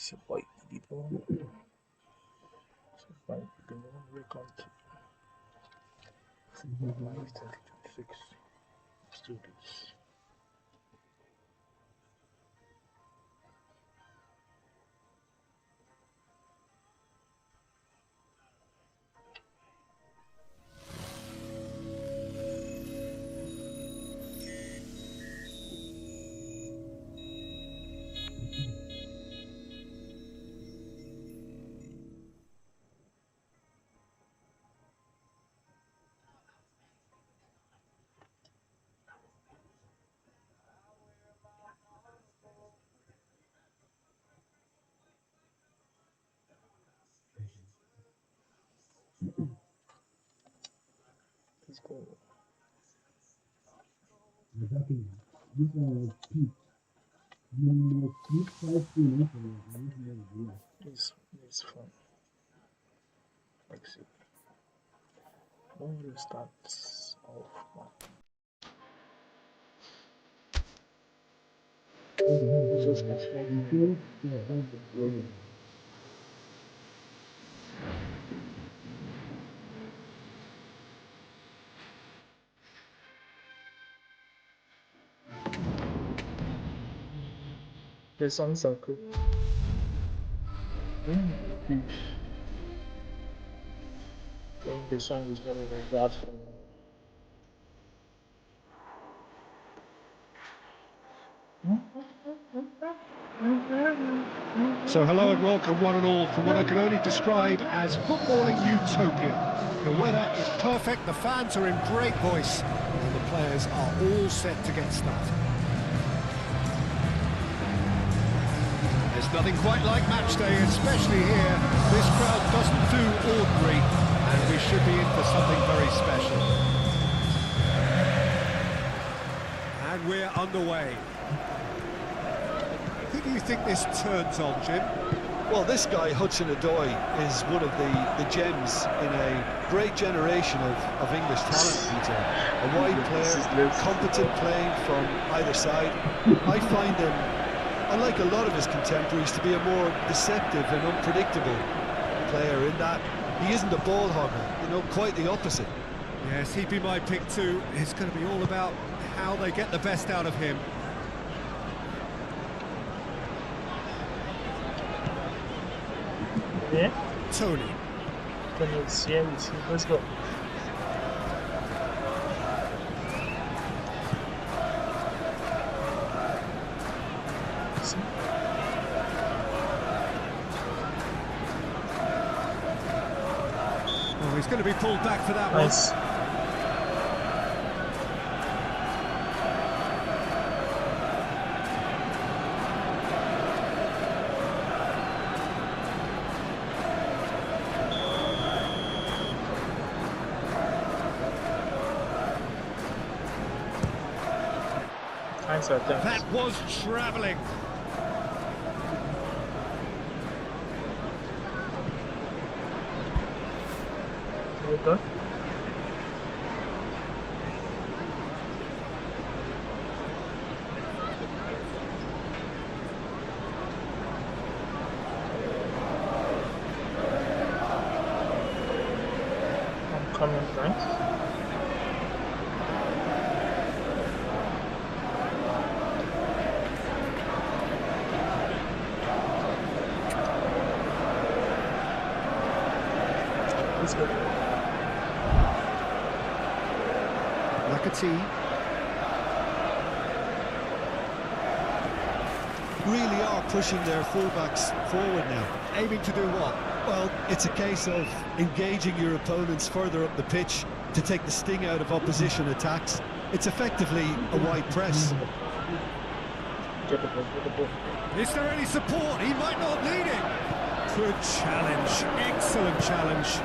It's a white people. It's a white people. Welcome to Football Live 2026 Studios. Let's go. Exactly. This one was peak. You know, peak 5 It's fun. Let's see. When will start off now? Just You feel? Yeah, that's the songs are cool. Fish. I think the song is very bad for me. So hello and welcome one and all from what I can only describe as footballing utopia. The weather is perfect, the fans are in great voice, and the players are all set to get started. There's nothing quite like match day, especially here. This crowd doesn't do ordinary, and we should be in for something very special. And we're underway. Who do you think this turns on, Jim? Well, this guy, Hudson-Odoi, is one of the gems in a great generation of English talent, Peter. A wide player, competent playing from either side. I find him, unlike a lot of his contemporaries, to be a more deceptive and unpredictable player in that he isn't a ball hogger, you know, quite the opposite. Yes, he'd be my pick too. It's going to be all about how they get the best out of him. Yeah? Tony. Let's go. Oh, he's going to be pulled back for that Nice. one. That was travelling. Okay. I'm coming, thanks. Let's go. Lacazette. Really are pushing their fullbacks forward now. Aiming to do what? Well, it's a case of engaging your opponents further up the pitch to take the sting out of opposition attacks. It's effectively a wide press. Get the ball. Is there any support? He might not need it. Good challenge. Excellent challenge.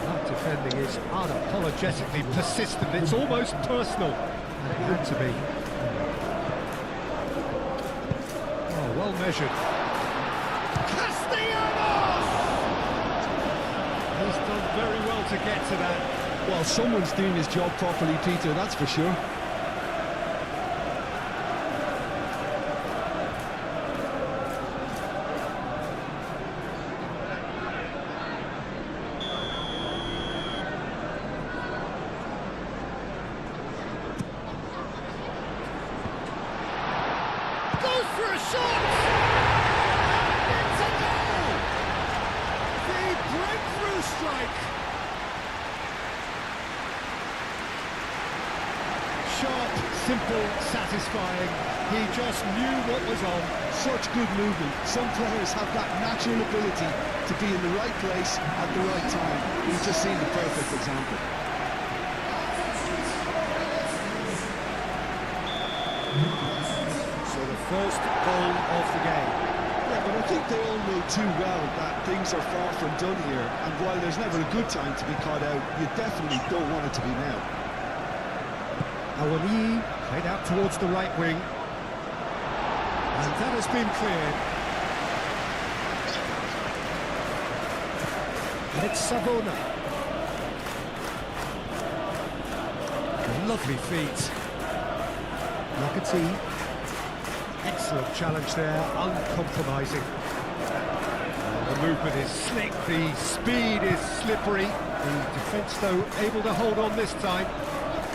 That defending is unapologetically persistent. It's almost personal. And it had to be. Oh, well measured. Castellanos! He's done very well to get to that. Well, someone's doing his job properly, Peter, that's for sure. shot! It's a goal! The breakthrough strike! Sharp, simple, satisfying. He just knew what was on. Such good movement. Some players have that natural ability to be in the right place at the right time. He's just seen the perfect example. So the first goal of the game. Yeah, but I think they all know too well that things are far from done here, and while there's never a good time to be caught out, you definitely don't want it to be now. Awani played out towards the right wing. And that has been cleared. And it's Savona. Lovely feet. Nakati. Excellent challenge there, uncompromising. The movement is slick, the speed is slippery. The defence, though, able to hold on this time.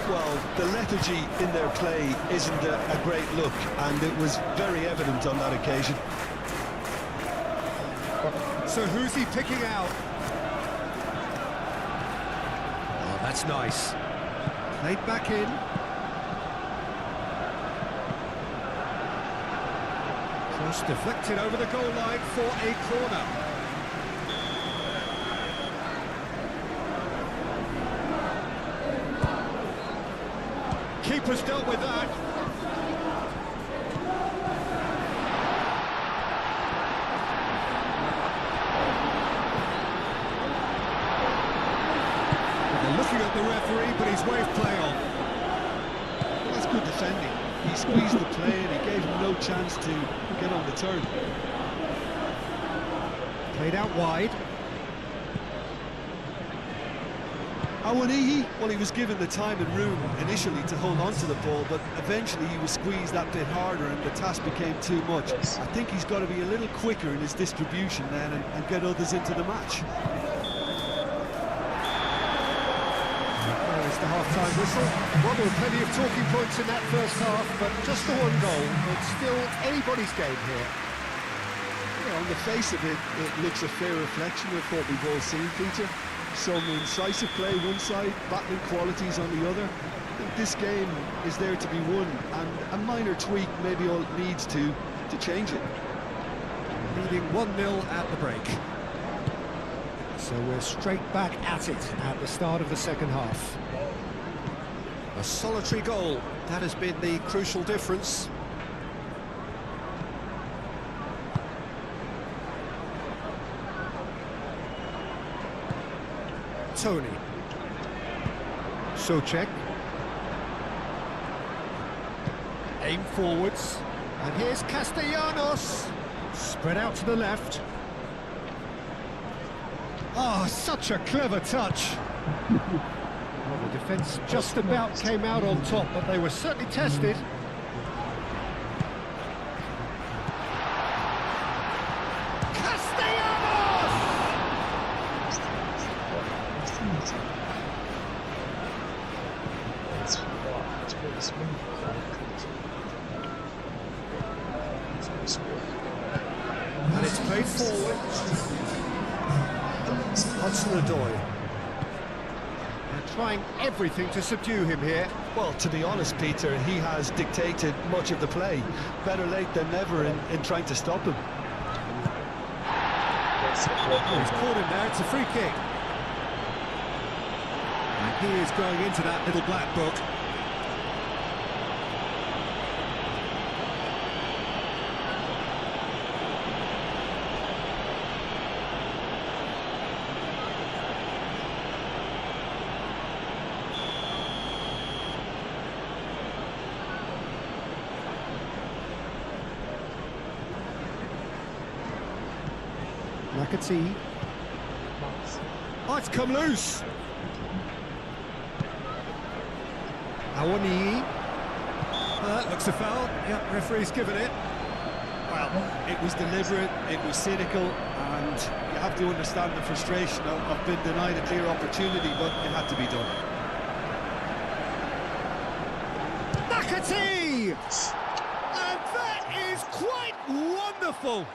Well, the lethargy in their play isn't a great look, and it was very evident on that occasion. So who's he picking out? Oh, that's nice. Played back in. Cross deflected over the goal line for a corner. Keeper's dealt with that. They're looking at the referee, but he's waved play on. Well, that's good defending. He squeezed the play and he gave him no chance to get on the turn. Played out wide. Awaniyi, well, he was given the time and room initially to hold on to the ball, but eventually he was squeezed that bit harder and the task became too much. I think he's got to be a little quicker in his distribution then and get others into the match. There's the half-time whistle. Well, there were plenty of talking points in that first half, but just the one goal. It's still anybody's game here. Yeah, on the face of it, it looks a fair reflection of what we've all seen, Peter. Some incisive play one side, battling qualities on the other. I think this game is there to be won, and a minor tweak maybe all it needs to change it. Leading 1-0 at the break. So we're straight back at it at the start of the second half. A solitary goal, that has been the crucial difference. Tony. Socek. Aim forwards. And here's Castellanos. Spread out to the left. Oh, such a clever touch. Well, the defence just about came out on top, but they were certainly tested. And it's played forward. Hudson-Odoi. They're trying everything to subdue him here. Well, to be honest, Peter, he has dictated much of the play. Better late than never in trying to stop him. Oh, he's caught him there, it's a free kick. And he is going into that little black book. Nakati. Oh, it's come loose. Awani. That looks a foul. Yep, referee's given it. Well, it was deliberate, it was cynical, and you have to understand the frustration of being denied a clear opportunity, but it had to be done. Nakati! And that is quite Wonderful!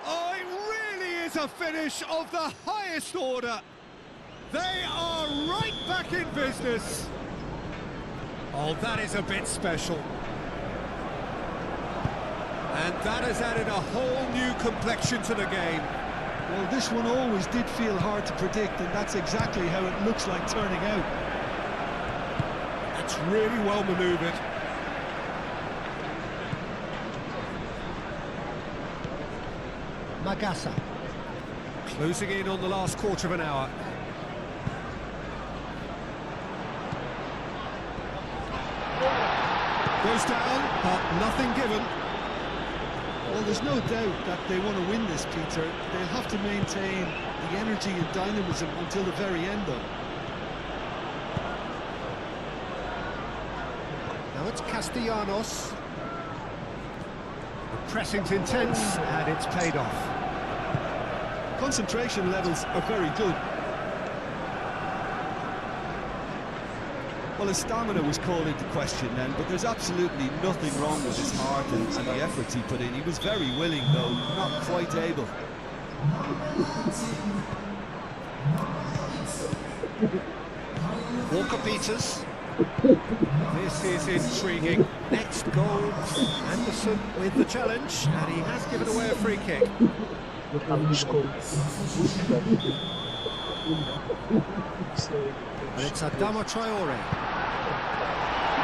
Oh, it really is a finish of the highest order. They are right back in business. Oh, that is a bit special. And that has added a whole new complexion to the game. Well, this one always did feel hard to predict, and that's exactly how it looks like turning out. That's really well manoeuvred. Magassa. Closing in on the last quarter of an hour. Goes down, but nothing given. Well, there's no doubt that they want to win this, Peter. They'll have to maintain the energy and dynamism until the very end, though. Now it's Castellanos. The pressing's intense, and it's paid off. Concentration levels are very good. Well, his stamina was called into question then, but there's absolutely nothing wrong with his heart and the efforts he put in. He was very willing, though, not quite able. Walker-Peters. This is intriguing. Next goal, Anderson with the challenge, and he has given away a free kick. And it's Adama Traore.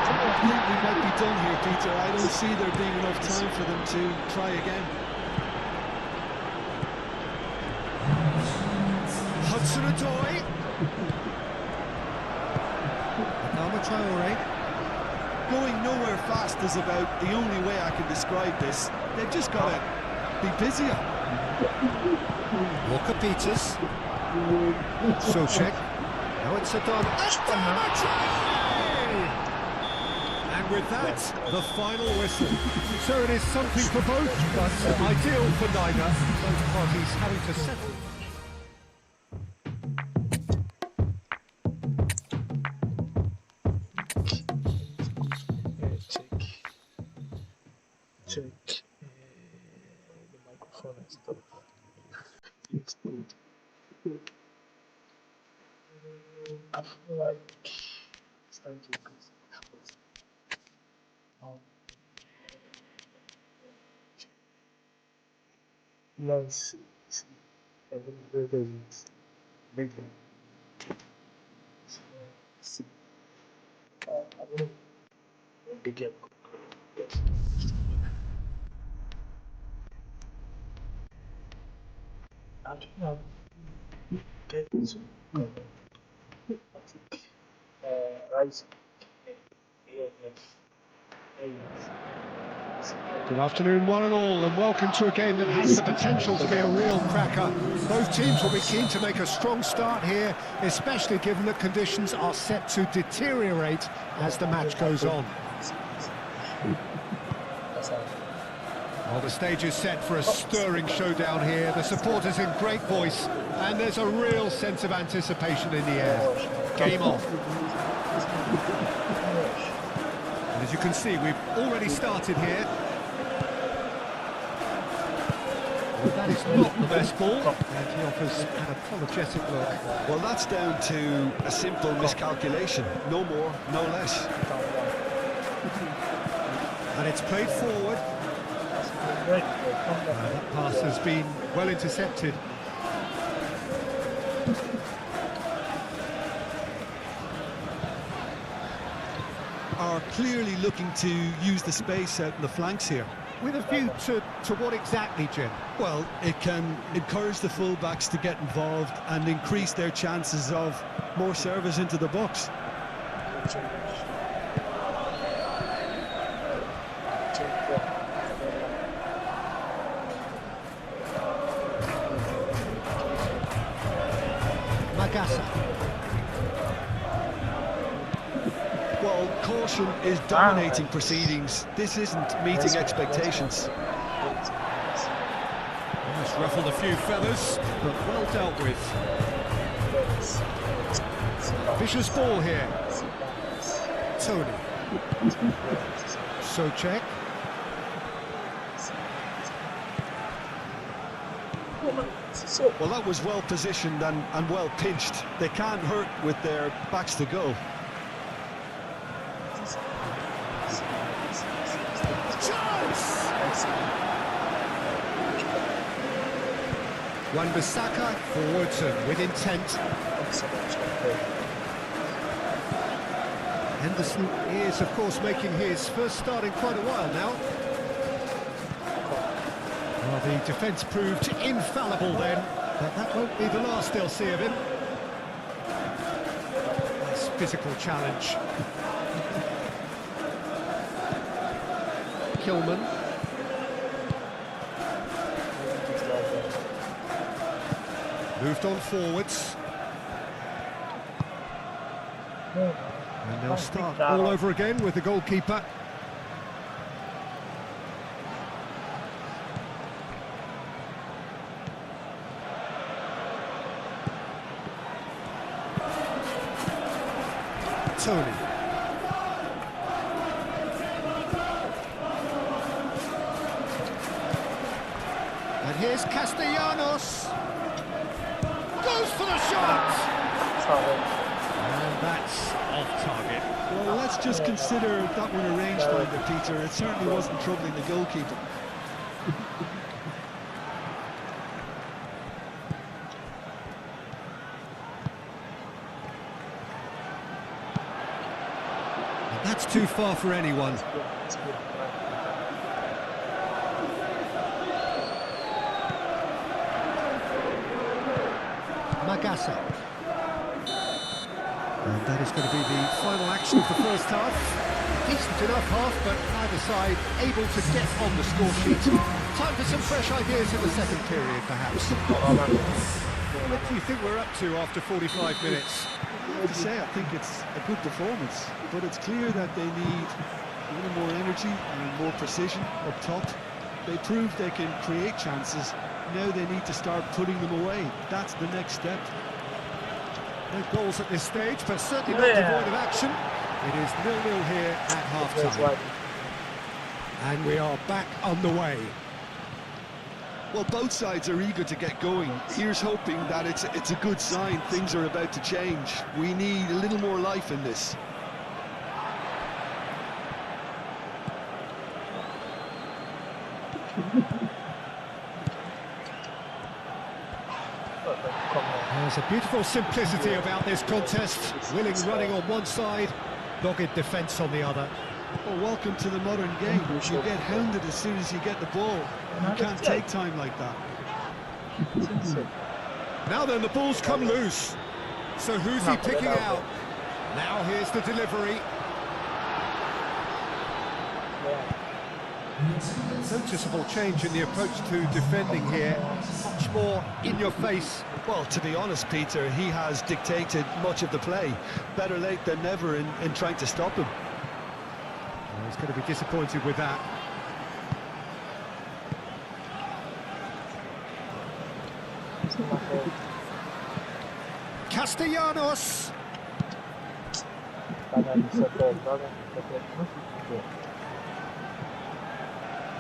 I think we might be done here, Peter. I don't see there being enough time for them to try again. Hudson-Odoi. Adama Traore. Going nowhere fast is about the only way I can describe this. They've just got to be busier. Walker-Peters. Socek. Now it's Adama Traore! And with that, the final whistle. So it is something for both, but ideal for neither. Both parties having to settle. Check the microphone and stuff. It's good. I feel like it's time to increase. Nice. And then there's big one. See. I don't know. Big game. Actually, I'm getting to rice. Good afternoon, one and all, and welcome to a game that has the potential to be a real cracker. Both teams will be keen to make a strong start here, especially given that conditions are set to deteriorate as the match goes on. Well, the stage is set for a stirring showdown here. The supporters in great voice, and there's a real sense of anticipation in the air. Game on. And as you can see, we've already started here. Well, that is not the best ball, and he offers an apologetic look. Well, that's down to a simple miscalculation. No more, no less. And it's played forward. That pass has been well intercepted. Are clearly looking to use the space out in the flanks here. With a view to what exactly, Jim? Well, it can encourage the full-backs to get involved and increase their chances of more service into the box. Magassa. Well, caution is dominating proceedings. This isn't meeting expectations. Almost ruffled a few feathers, but well dealt with. Vicious ball here. Tony. Socek. Well, that was well positioned and well pinched. They can't hurt with their backs to goal. Wan-Bissaka forwards and with intent. Henderson is, of course, making his first start in quite a while now. Well, the defence proved infallible then, but that won't be the last they'll see of him. Nice physical challenge. Kilman. Moved on forwards. And they'll start all over again with the goalkeeper. Tony. And here's Castellanos. Goes for the shot! And that's off target. Well, let's just consider that one a rangefinder, Peter. It certainly wasn't troubling the goalkeeper. That's too far for anyone. Magasa. And that is going to be the final action of the first half. Decent enough half, but neither side able to get on the score sheet. Time for some fresh ideas in the second period, perhaps. What do you think we're up to after 45 minutes? I have to say, I think it's a good performance, but it's clear that they need a little more energy and more precision up top. They proved they can create chances. Now they need to start putting them away. That's the next step. No goals at this stage, but certainly not devoid of action. It is 0-0 here at half-time. And we are back on the way. Well, both sides are eager to get going. Here's hoping that it's a good sign. Things are about to change. We need a little more life in this. There's a beautiful simplicity about this contest. Willing running on one side, dogged defence on the other. Well, welcome to the modern game. You get hounded as soon as you get the ball. You can't take time like that. Now then, the ball's come loose. So who's he picking out? Now here's the delivery. Noticeable change in the approach to defending here. Much more in your face. Well, to be honest, Peter, he has dictated much of the play. Better late than never in trying to stop him. Well, he's going to be disappointed with that. Castellanos.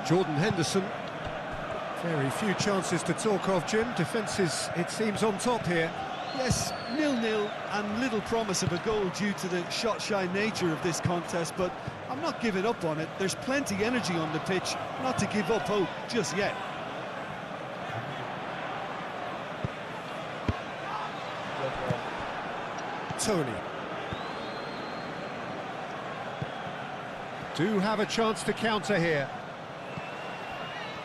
Jordan Henderson. Very few chances to talk of, Jim. Defence is, it seems, on top here. Yes, 0-0 and little promise of a goal due to the shot-shy nature of this contest, but I'm not giving up on it. There's plenty energy on the pitch, not to give up hope just yet. Tony. Do have a chance to counter here.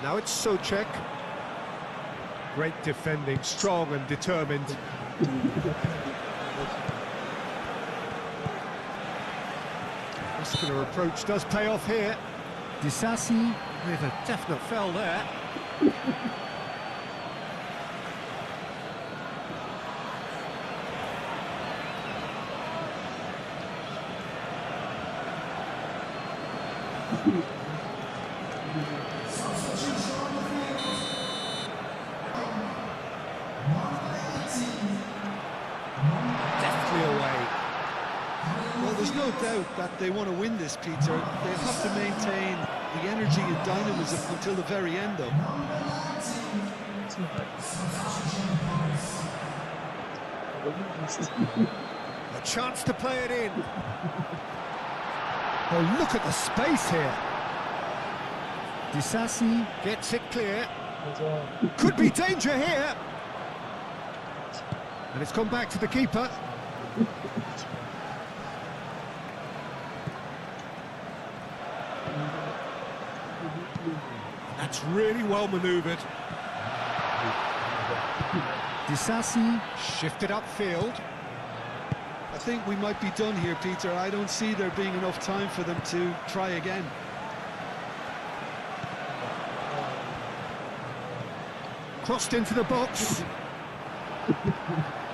Now it's Souček. Great defending, strong and determined. Muscular approach does pay off here. Disasi with a definite foul there. Deftly away. Well, there's no doubt that they want to win this, Peter. They'll have to maintain the energy and dynamism until the very end, though. A chance to play it in. Oh, look at the space here. Disasi gets it clear. Could be danger here. And it's gone back to the keeper. That's really well manoeuvred. Disasi shifted upfield. I think we might be done here, Peter. I don't see there being enough time for them to try again. Crossed into the box.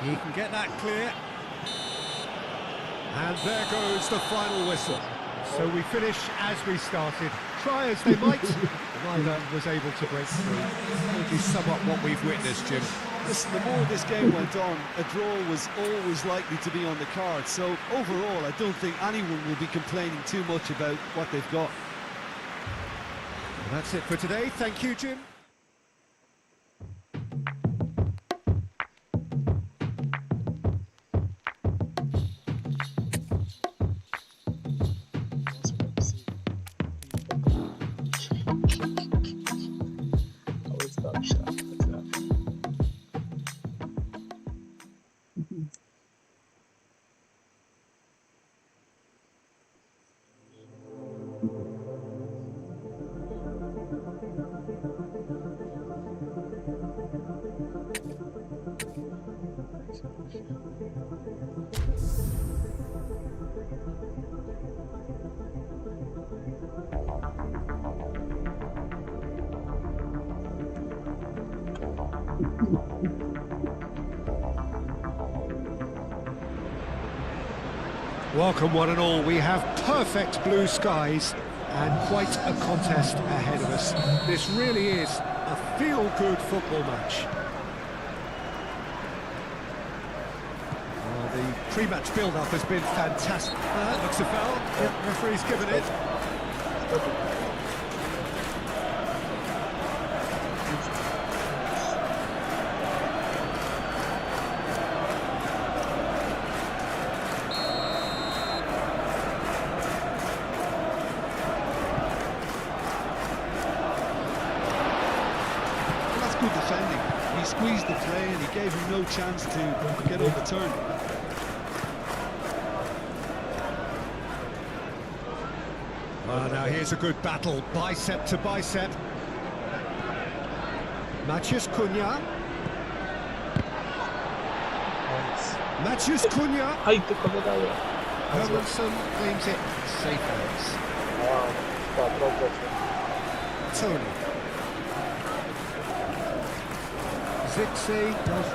He can get that clear. And there goes the final whistle. So we finish as we started. Try as they might, neither was able to break through. Maybe sum up what we've witnessed, Jim. Listen, the more this game went on, a draw was always likely to be on the card. So overall, I don't think anyone will be complaining too much about what they've got. And that's it for today. Thank you, Jim. Welcome one and all. We have perfect blue skies and quite a contest ahead of us. This really is a feel-good football match. Well, the pre-match build-up has been fantastic. That looks a foul. Yep, referee's given it. Good defending. He squeezed the play and he gave him no chance to get overturned. Well, now here's a good battle, bicep to bicep. Matheus Cunha. Matheus Cunha. Hermanson claims it safe hands. Tony. Zixi does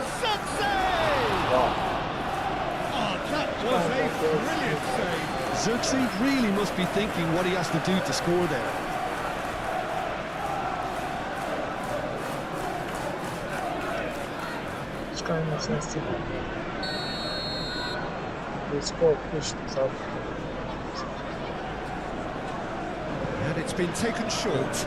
Oh, that was a brilliant save. Zirkzee really must be thinking what he has to do to score there. And it's been taken short.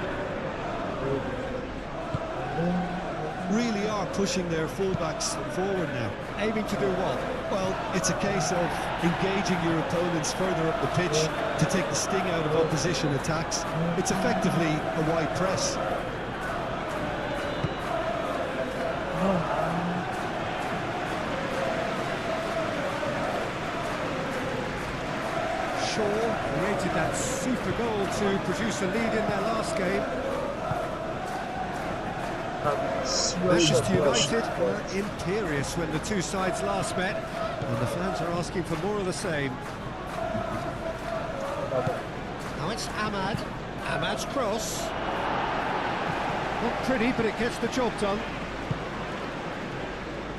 Really are pushing their fullbacks forward now. Aiming to do what? Well, it's a case of engaging your opponents further up the pitch to take the sting out of opposition attacks. It's effectively a wide press. Shaw created that super goal to produce a lead in their last game. Manchester United were imperious when the two sides last met, and the fans are asking for more of the same. Now it's Ahmad. Ahmad's cross. Not pretty, but it gets the job done.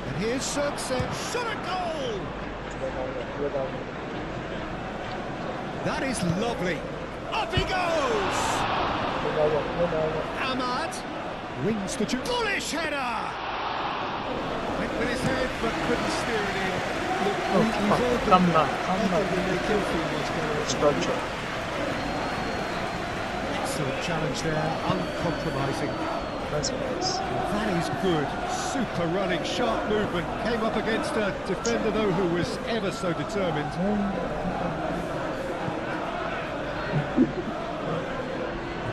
And here's Zirkzee. Shot a goal! That is lovely. Up he goes! Ahmad wins the bullish header! Went with his head, but couldn't steer it in. Excellent challenge there, uncompromising. Nice pass. That is good. Super running, sharp movement. Came up against a defender, though, who was ever so determined.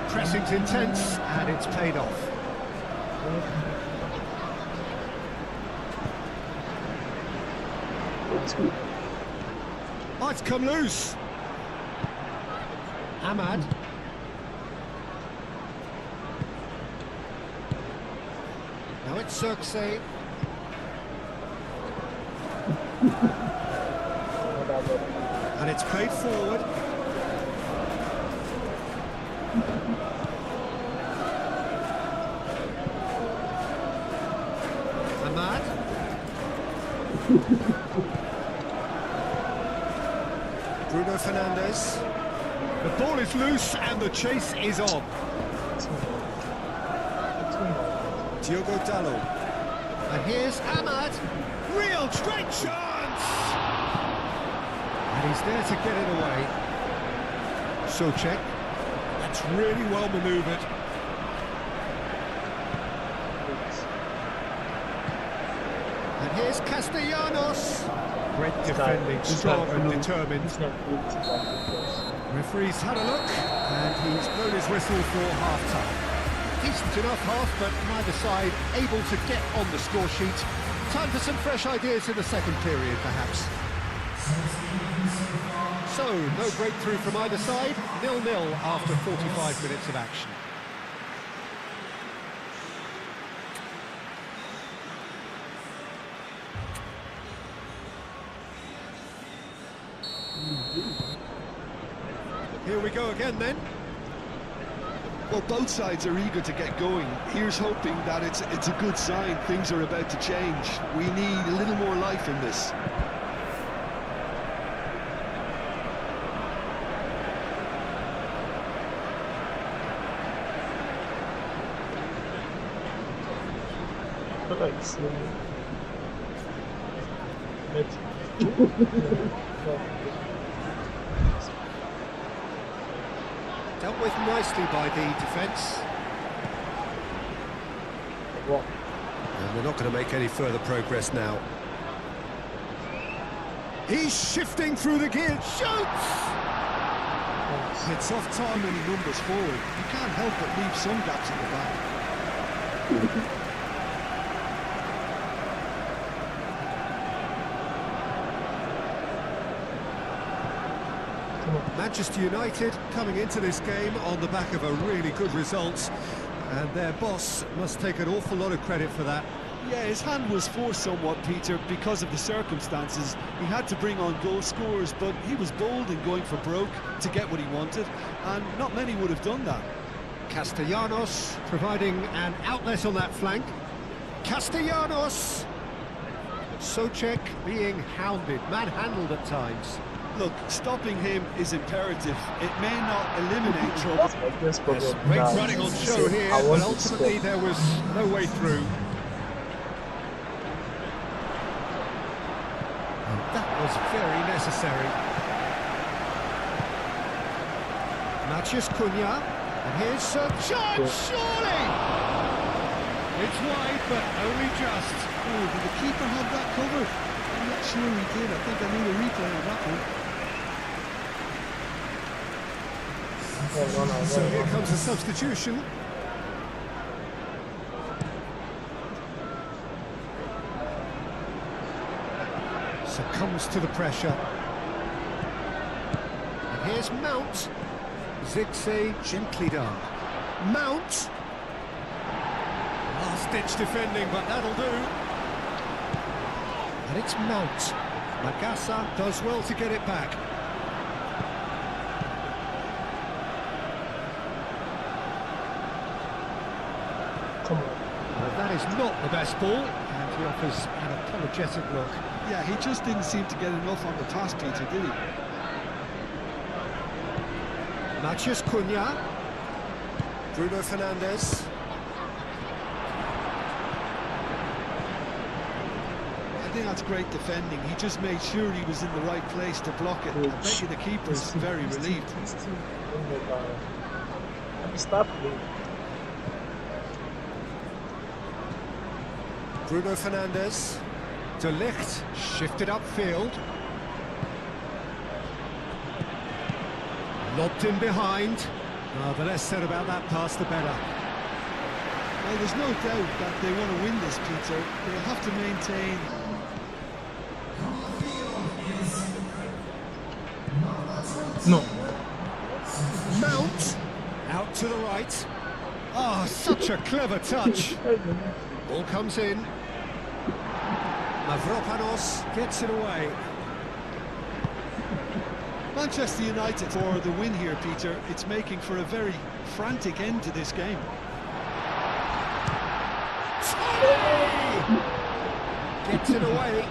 Pressing's intense, and it's paid off. Oh, it's come loose. Ahmad. Now it's Xerxes. And it's played forward. Ahmad. Bruno Fernandes. The ball is loose and the chase is on. Diogo Dallo. And here's Ahmad. Real great chance! And he's there to get it away. Socek. That's really well manoeuvred. And here's Castellanos. Great defending, strong and determined. Referee's had a look, and he's blown his whistle for half-time. Decent enough half, but neither side able to get on the score sheet. Time for some fresh ideas in the second period, perhaps. So, no breakthrough from either side, 0-0 after 45 minutes of action. Here we go again then. Well, both sides are eager to get going. Here's hoping that it's a good sign. Things are about to change. We need a little more life in this. But like, Dealt with nicely by the defence. And they're not going to make any further progress now. He's shifting through the gears. Shoots! It's off time when he numbers forward. You can't help but leave some gaps in the back. Manchester United coming into this game on the back of a really good result, and their boss must take an awful lot of credit for that. Yeah, his hand was forced somewhat, Peter, because of the circumstances. He had to bring on goal scorers, but he was bold in going for broke to get what he wanted, and not many would have done that. Castellanos providing an outlet on that flank. Castellanos! Socek being hounded, manhandled at times. Look, stopping him is imperative. It may not eliminate trouble. Yes, great running on show here, but ultimately there was no way through. And that was very necessary. Matheus Cunha, and here's chance, surely! It's wide, but only just. Oh, did the keeper have that covered? I'm not sure he did. I think I need a replay of that one. So here comes a substitution. Succumbs to the pressure. And here's Mount. Zirkzee gently done. Mount. Last-ditch defending, but that'll do. And it's Mount. Magassa does well to get it back. That is not the best ball, and he offers an apologetic look. Yeah, he just didn't seem to get enough on the pass, Peter, did he? Matheus Cunha. Bruno Fernandes. I think that's great defending. He just made sure he was in the right place to block it. I bet you the keeper's very relieved. Bruno Fernandes. De Ligt shifted upfield. Lobbed in behind. Oh, the less said about that pass, the better. Well, there's no doubt that they want to win this, Peter. They'll have to maintain. No. Mount out to the right. Oh, such a clever touch. Ball comes in. Mavropanos gets it away. Manchester United for the win here, Peter. It's making for a very frantic end to this game. Gets it away.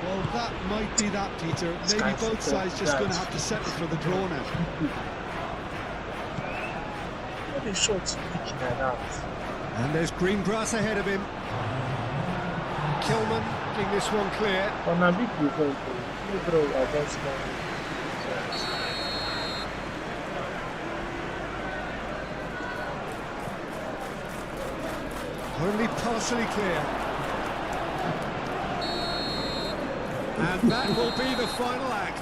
Well, that might be that, Peter. Maybe both sides just going to have to settle for the draw now. What are shots picking that out? And there's green grass ahead of him. Kilman getting this one clear. On a big result, you draw against Only partially clear. And that will be the final act.